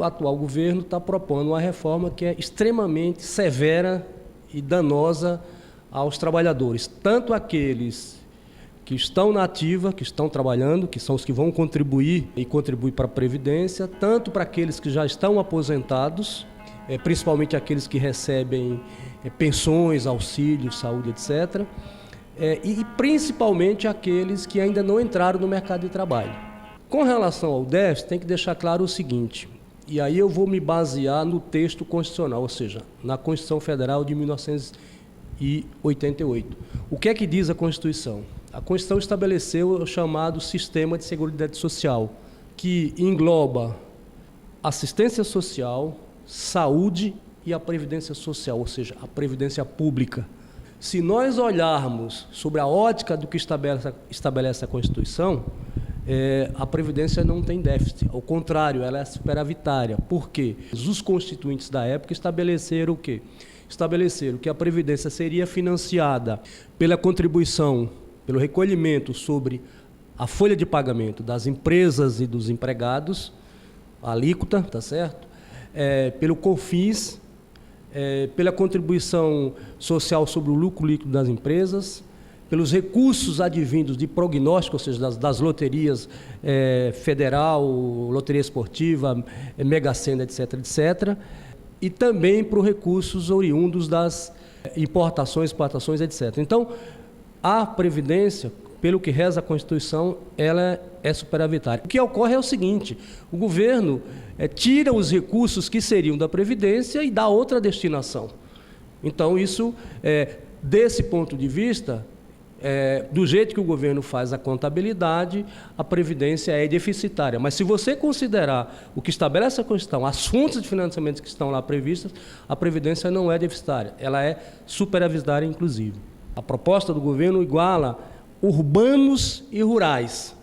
o atual governo está propondo uma reforma que é extremamente severa e danosa aos trabalhadores, tanto aqueles que estão na ativa, que estão trabalhando, que são os que vão contribuir e contribuir para a Previdência, tanto para aqueles que já estão aposentados, principalmente aqueles que recebem pensões, auxílios, saúde, etc., e principalmente aqueles que ainda não entraram no mercado de trabalho. Com relação ao déficit, tem que deixar claro o seguinte, e aí eu vou me basear no texto constitucional, ou seja, na Constituição Federal de 1988. O que é que diz a Constituição? A Constituição estabeleceu o chamado Sistema de Seguridade Social, que engloba assistência social, saúde e a previdência social, ou seja, a previdência pública. Se nós olharmos sobre a ótica do que estabelece a Constituição, a Previdência não tem déficit, ao contrário, ela é superavitária. Por quê? Os constituintes da época estabeleceram o quê? Estabeleceram que a Previdência seria financiada pela contribuição, pelo recolhimento sobre a folha de pagamento das empresas e dos empregados, a alíquota, tá certo? Pelo COFINS, pela contribuição social sobre o lucro líquido das empresas, pelos recursos advindos de prognóstico, ou seja, das loterias federal, loteria esportiva, Mega Sena, etc., etc., e também por recursos oriundos das importações, exportações, etc. Então, a Previdência, pelo que reza a Constituição, ela é superavitária. O que ocorre é o seguinte, o governo tira os recursos que seriam da Previdência e dá outra destinação. Então, isso, desse ponto de vista, do jeito que o governo faz a contabilidade, a Previdência é deficitária. Mas se você considerar o que estabelece a Constituição, as fontes de financiamento que estão lá previstas, a Previdência não é deficitária, ela é superavitária, inclusive. A proposta do governo iguala urbanos e rurais.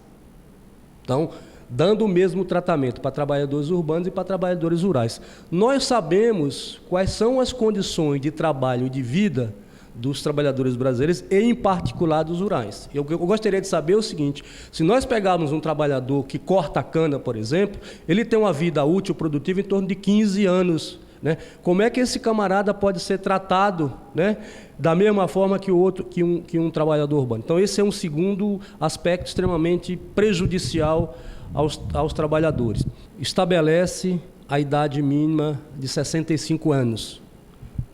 Então, dando o mesmo tratamento para trabalhadores urbanos e para trabalhadores rurais. Nós sabemos quais são as condições de trabalho e de vida dos trabalhadores brasileiros, e em particular dos rurais. Eu gostaria de saber o seguinte, se nós pegarmos um trabalhador que corta a cana, por exemplo, ele tem uma vida útil produtiva em torno de 15 anos, né? Como é que esse camarada pode ser tratado, né, da mesma forma que um trabalhador urbano? Então, esse é um segundo aspecto extremamente prejudicial aos trabalhadores. Estabelece a idade mínima de 65 anos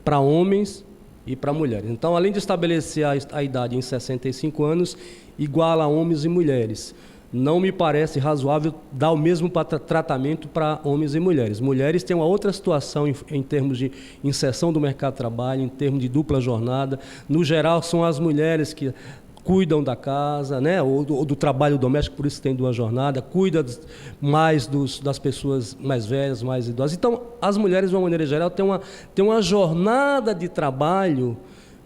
para homens e para mulheres. Então, além de estabelecer a idade em 65 anos, iguala a homens e mulheres. Não me parece razoável dar o mesmo tratamento para homens e mulheres. Mulheres têm uma outra situação em termos de inserção do mercado de trabalho, em termos de dupla jornada. No geral, são as mulheres que cuidam da casa, né, ou do trabalho doméstico, por isso tem duas jornadas, cuida mais das pessoas mais velhas, mais idosas. Então, as mulheres, de uma maneira geral, têm uma jornada de trabalho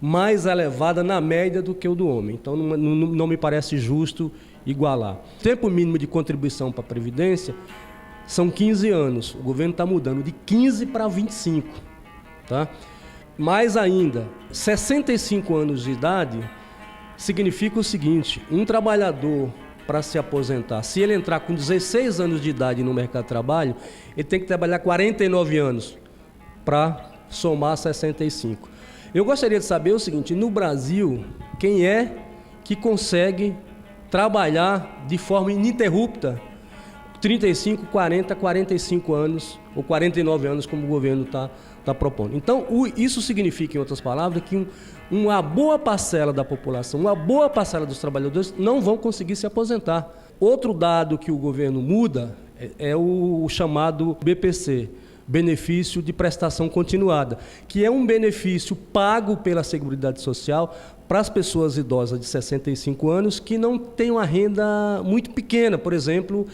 mais elevada na média do que o do homem. Então, não me parece justo igualar. O tempo mínimo de contribuição para a Previdência são 15 anos. O governo está mudando de 15 para 25. Tá? Mais ainda, 65 anos de idade significa o seguinte, um trabalhador, para se aposentar, se ele entrar com 16 anos de idade no mercado de trabalho, ele tem que trabalhar 49 anos para somar 65. Eu gostaria de saber o seguinte, no Brasil, quem é que consegue trabalhar de forma ininterrupta 35, 40, 45 anos ou 49 anos, como o governo está propondo. Então, isso significa, em outras palavras, que uma boa parcela da população, uma boa parcela dos trabalhadores não vão conseguir se aposentar. Outro dado que o governo muda é o chamado BPC, benefício de prestação continuada, que é um benefício pago pela Seguridade Social para as pessoas idosas de 65 anos que não têm uma renda muito pequena, por exemplo,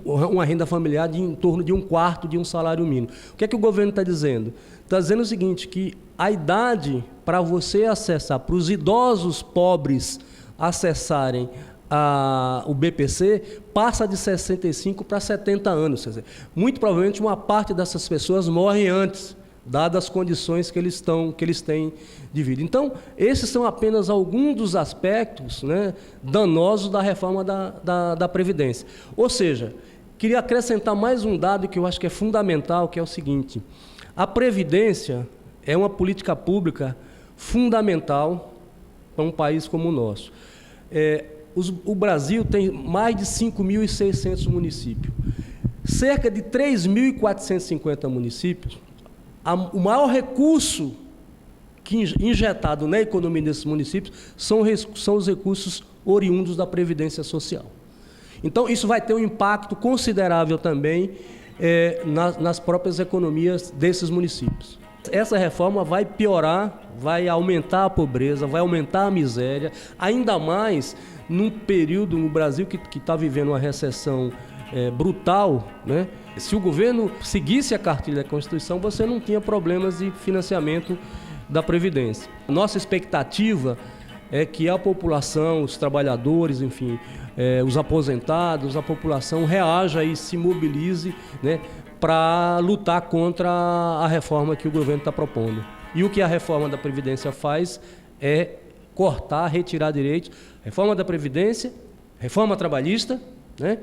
uma renda familiar em torno de 1/4 de um salário mínimo. O que é que o governo está dizendo? Está dizendo o seguinte, que a idade para você acessar, para os idosos pobres acessarem o BPC, passa de 65 para 70 anos. Quer dizer, muito provavelmente uma parte dessas pessoas morre antes, dadas as condições que eles têm de vida. Então, esses são apenas alguns dos aspectos, né, danosos da reforma da Previdência. Ou seja, Queria acrescentar mais um dado que eu acho que é fundamental, que é o seguinte: a Previdência é uma política pública fundamental para um país como o nosso. O Brasil tem mais de 5.600 municípios. Cerca de 3.450 municípios, o maior recurso injetado na economia desses municípios são os recursos oriundos da Previdência Social. Então, isso vai ter um impacto considerável também nas próprias economias desses municípios. Essa reforma vai piorar, vai aumentar a pobreza, vai aumentar a miséria, ainda mais num período no Brasil que está vivendo uma recessão brutal, né? Se o governo seguisse a cartilha da Constituição, você não tinha problemas de financiamento da Previdência. Nossa expectativa é que a população, os trabalhadores, enfim, os aposentados, a população reaja e se mobilize, né, para lutar contra a reforma que o governo está propondo. E o que a reforma da Previdência faz é cortar, retirar direitos, reforma da Previdência, reforma trabalhista, né?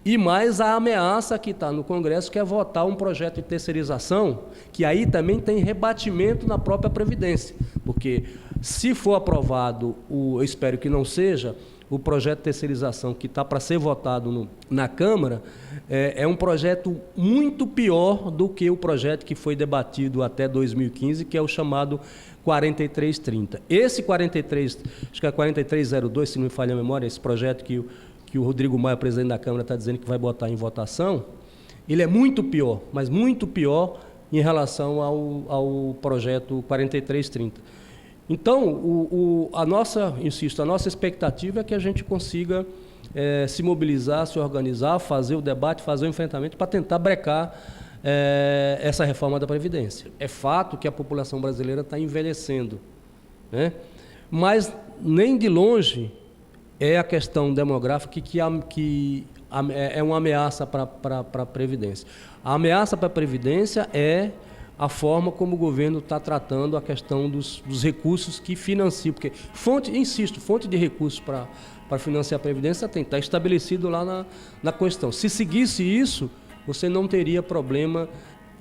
E mais a ameaça que está no Congresso, que é votar um projeto de terceirização, que aí também tem rebatimento na própria Previdência, porque se for aprovado, eu espero que não seja, o projeto de terceirização que está para ser votado na Câmara, é um projeto muito pior do que o projeto que foi debatido até 2015, que é o chamado 4330. Esse 43, acho que é 4302, se não me falha a memória, esse projeto que o Rodrigo Maia, presidente da Câmara, está dizendo que vai botar em votação, ele é muito pior, mas muito pior em relação ao projeto 4330. Então, a nossa expectativa é que a gente consiga se mobilizar, se organizar, fazer o debate, fazer o enfrentamento para tentar brecar essa reforma da Previdência. É fato que a população brasileira está envelhecendo, né? Mas nem de longe é a questão demográfica que é uma ameaça para a Previdência. A ameaça para a Previdência é a forma como o governo está tratando a questão dos recursos que financiam, porque fonte de recursos para financiar a Previdência está estabelecido lá na Constituição. Se seguisse isso, você não teria problema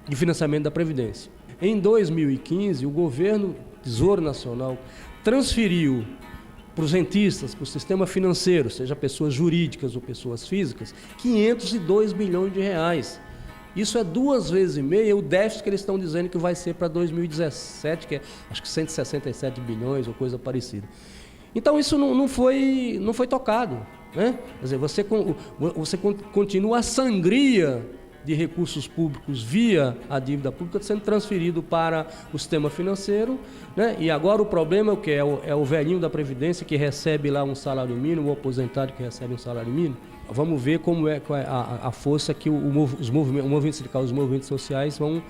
de financiamento da Previdência. Em 2015, o governo, Tesouro Nacional, transferiu para os rentistas, para o sistema financeiro, seja pessoas jurídicas ou pessoas físicas, 502 bilhões de reais. Isso é 2,5 vezes o déficit que eles estão dizendo que vai ser para 2017, que é acho que 167 bilhões ou coisa parecida. Então isso não foi tocado, né? Quer dizer, você continua a sangria de recursos públicos via a dívida pública sendo transferido para o sistema financeiro, né? E agora o problema é o que? É o velhinho da Previdência que recebe lá um salário mínimo, o aposentado que recebe um salário mínimo. Vamos ver qual é a força que os movimentos sindicais, os movimentos sociais vão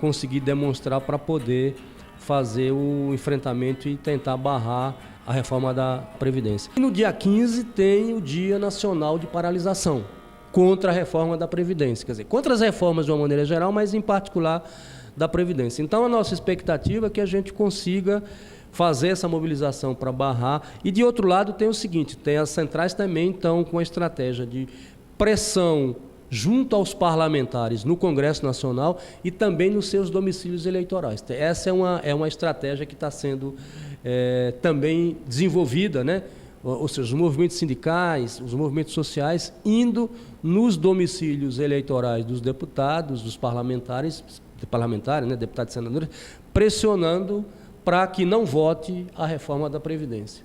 conseguir demonstrar para poder fazer o enfrentamento e tentar barrar a reforma da Previdência. E no dia 15 tem o Dia Nacional de Paralisação contra a reforma da Previdência, quer dizer, contra as reformas de uma maneira geral, mas em particular da Previdência. Então a nossa expectativa é que a gente consiga fazer essa mobilização para barrar. E de outro lado tem o seguinte, tem as centrais também estão com a estratégia de pressão junto aos parlamentares no Congresso Nacional e também nos seus domicílios eleitorais. Essa é uma estratégia que está sendo também desenvolvida, né? Ou seja, os movimentos sindicais, os movimentos sociais indo nos domicílios eleitorais dos deputados, dos parlamentares, né, deputados e senadores, pressionando para que não vote a reforma da Previdência.